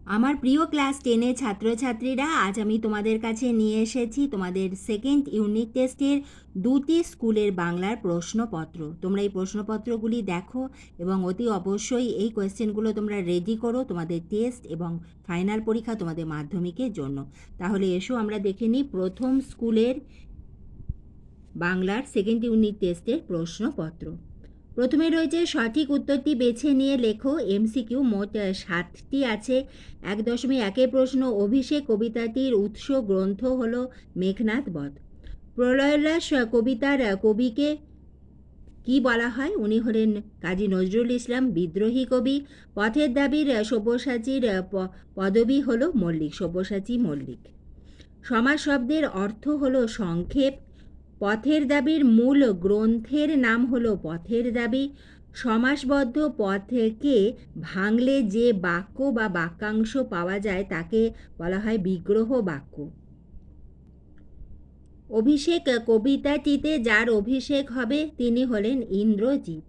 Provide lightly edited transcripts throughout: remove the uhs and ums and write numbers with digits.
আমার প্রিয় ক্লাস 10-এর ছাত্রছাত্রীরা, আজ আমি তোমাদের কাছে নিয়ে এসেছি তোমাদের সেকেন্ড ইউনিট টেস্টের 2টি স্কুলের বাংলার প্রশ্নপত্র। তোমরা এই প্রশ্নপত্রগুলি দেখো এবং অতি অবশ্যই এই কোয়েশ্চেনগুলো তোমরা রেডি করো তোমাদের টেস্ট এবং ফাইনাল পরীক্ষা তোমাদের মাধ্যমিকের জন্য। তাহলে এসো আমরা দেখে নিই প্রথম স্কুলের বাংলার সেকেন্ড ইউনিট টেস্টের প্রশ্নপত্র। প্রথমে রয়েছে সঠিক উত্তরটি বেছে নিয়ে লেখো। এমসিকিউ মোট 7টি আছে। 1.1 প্রশ্ন, অভিষেক কবিতাটির উৎস গ্রন্থ হল মেঘনাদ বধ। প্রলয়োল্লাস কবিতার কবিকে কি বলা হয়? উনি হলেন কাজী নজরুল ইসলাম, বিদ্রোহী কবি। পথের দাবির সব্যসাচীর পদবী হল মল্লিক, সব্যসাচী মল্লিক। সমাস শব্দের অর্থ হল সংক্ষেপ। পথের দাবির মূল গ্রন্থের নাম হলো পথের দাবি। সমাসবদ্ধ পথকে ভাঙলে যে বাক্য বা বাক্যাংশ পাওয়া যায় তাকে বলা হয় বিগ্রহ বাক্য। অভিষেক কবিতাটিতে যার অভিষেক হবে তিনি হলেন ইন্দ্রজিৎ।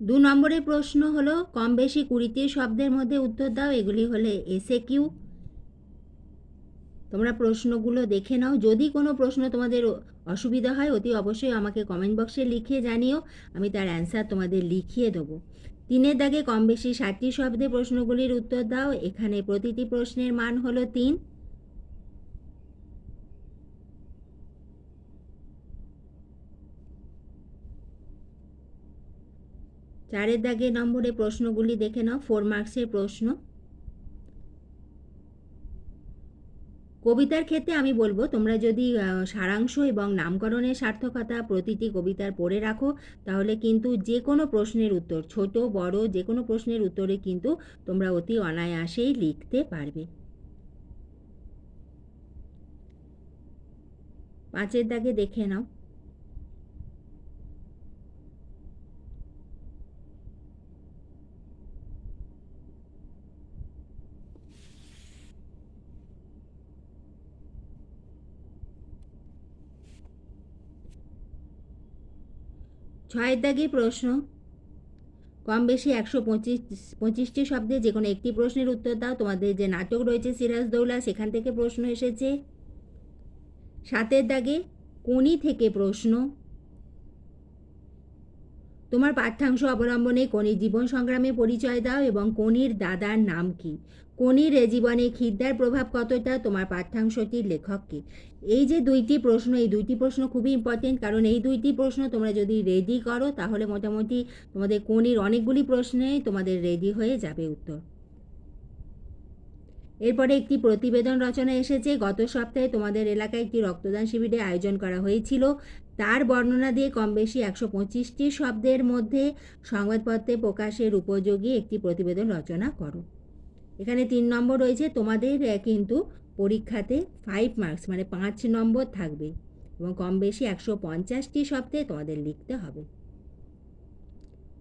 2 নম্বরের প্রশ্ন হলো কম বেশি 20টি শব্দের মধ্যে উত্তর দাও। এগুলি হলে এসএকিউ। তোমরা প্রশ্নগুলো দেখে নাও। যদি কোনো প্রশ্ন তোমাদের অসুবিধা হয় অতি অবশ্যই আমাকে কমেন্ট বক্সে লিখে জানিও, আমি তার অ্যান্সার তোমাদের লিখিয়ে দেবো। 3-এর দাগে কম বেশি 60টি শব্দে প্রশ্নগুলির উত্তর দাও। এখানে প্রতিটি প্রশ্নের মান হলো 3। 4-এর দাগে নম্বরে প্রশ্নগুলি দেখে নাও, 4 মার্কসের প্রশ্ন। কবিতার ক্ষেত্রে আমি বলবো তোমরা যদি সারাংশ এবং নামকরণের সার্থকতা প্রতিটি কবিতার পড়ে রাখো তাহলে কিন্তু যে কোনো প্রশ্নের উত্তর, ছোট বড় যে কোনো প্রশ্নের উত্তরে কিন্তু তোমরা অতি অনায়াসেই লিখতে পারবে। 5-এর দাগে দেখে নাও। ছয়ের দাগে প্রশ্ন, কম বেশি 125টি শব্দে যে কোনো একটি প্রশ্নের উত্তর দাও। তোমাদের যে নাটক রয়েছে সিরাজদৌল্লা সেখান থেকে প্রশ্ন এসেছে। 7-এর দাগে কোনি থেকে প্রশ্ন, তোমার পাঠ্যাংশ অবলম্বনে কোনির জীবন সংগ্রামে পরিচয় দাও এবং কোনির দাদার নাম কি। কোনির জীবনে খিদ্দার প্রভাব কতটা, তোমার পাঠ্যাংশটির লেখক কি। এই যে 2টি প্রশ্ন, এই 2টি প্রশ্ন খুবই ইম্পর্টেন্ট, কারণ এই 2টি প্রশ্ন তোমরা যদি রেডি করো তাহলে মোটামুটি তোমাদের কোনির অনেকগুলি প্রশ্নেই তোমাদের রেডি হয়ে যাবে উত্তর। এরপরে একটি প্রতিবেদন রচনা এসেছে। গত সপ্তাহে তোমাদের এলাকায় একটি রক্তদান শিবিরের আয়োজন করা হয়েছিল, তার বর্ণনা দিয়ে কম বেশি 125টি শব্দের মধ্যে সংবাদপত্রে প্রকাশের উপযোগী একটি প্রতিবেদন রচনা করো। এখানে 3 নম্বর রয়েছে। তোমাদের কিন্তু পরীক্ষাতে 5 মার্কস মানে 5 নম্বর থাকবে এবং কম বেশি 150টি শব্দে তোমাদের লিখতে হবে।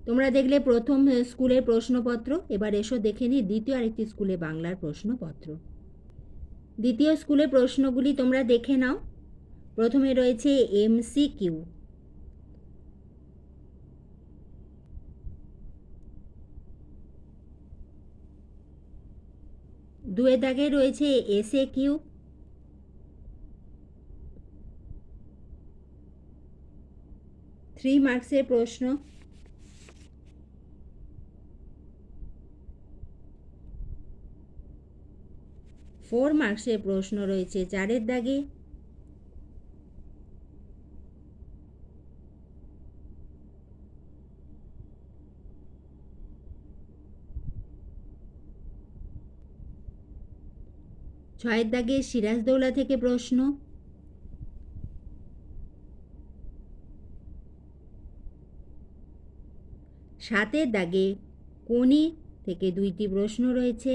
তোমরা দেখলে প্রথম স্কুলের প্রশ্নপত্র। এবার এসো দেখে নিই দ্বিতীয় আরেকটি স্কুলে বাংলার প্রশ্নপত্র। দ্বিতীয় স্কুলের প্রশ্নগুলি তোমরা দেখে নাও। প্রথমে রয়েছে এমসিকিউ। 2-এর দাগে রয়েছে এসএকিউ। 3 মার্কসের প্রশ্ন। 4 মার্কসের প্রশ্ন রয়েছে 4-এর দাগে। 6-এর দাগে সিরাজদৌল্লা থেকে প্রশ্ন। 7-এর দাগে কোনি থেকে 2টি প্রশ্ন রয়েছে।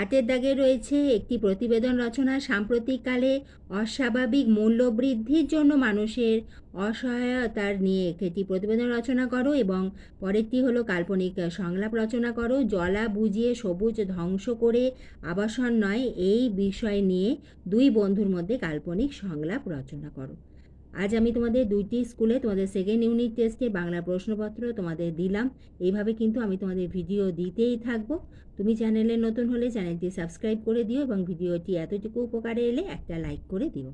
8-এর দাগে রয়েছে একটি প্রতিবেদন রচনা। সাম্প্রতিককালে অস্বাভাবিক মূল্যবৃদ্ধির জন্য মানুষের অসহায়তার নিয়ে একটি প্রতিবেদন রচনা করো এবং পরেরটি হলো কাল্পনিক সংলাপ রচনা করো। জলা বুঝিয়ে সবুজ ধ্বংস করে আবাসন নয়, এই বিষয় নিয়ে 2 বন্ধুর মধ্যে কাল্পনিক সংলাপ রচনা করো। আজ আমি তোমাদের 2টি স্কুলে তোমাদের সেকেন্ড ইউনিট টেস্টে বাংলা প্রশ্নপত্র তোমাদের দিলাম। এইভাবে কিন্তু আমি তোমাদের ভিডিও দিতেই থাকবো। তুমি চ্যানেলে নতুন হলে চ্যানেলটি সাবস্ক্রাইব করে দিও এবং ভিডিওটি এতটুকু উপকারে এলে একটা লাইক করে দিও।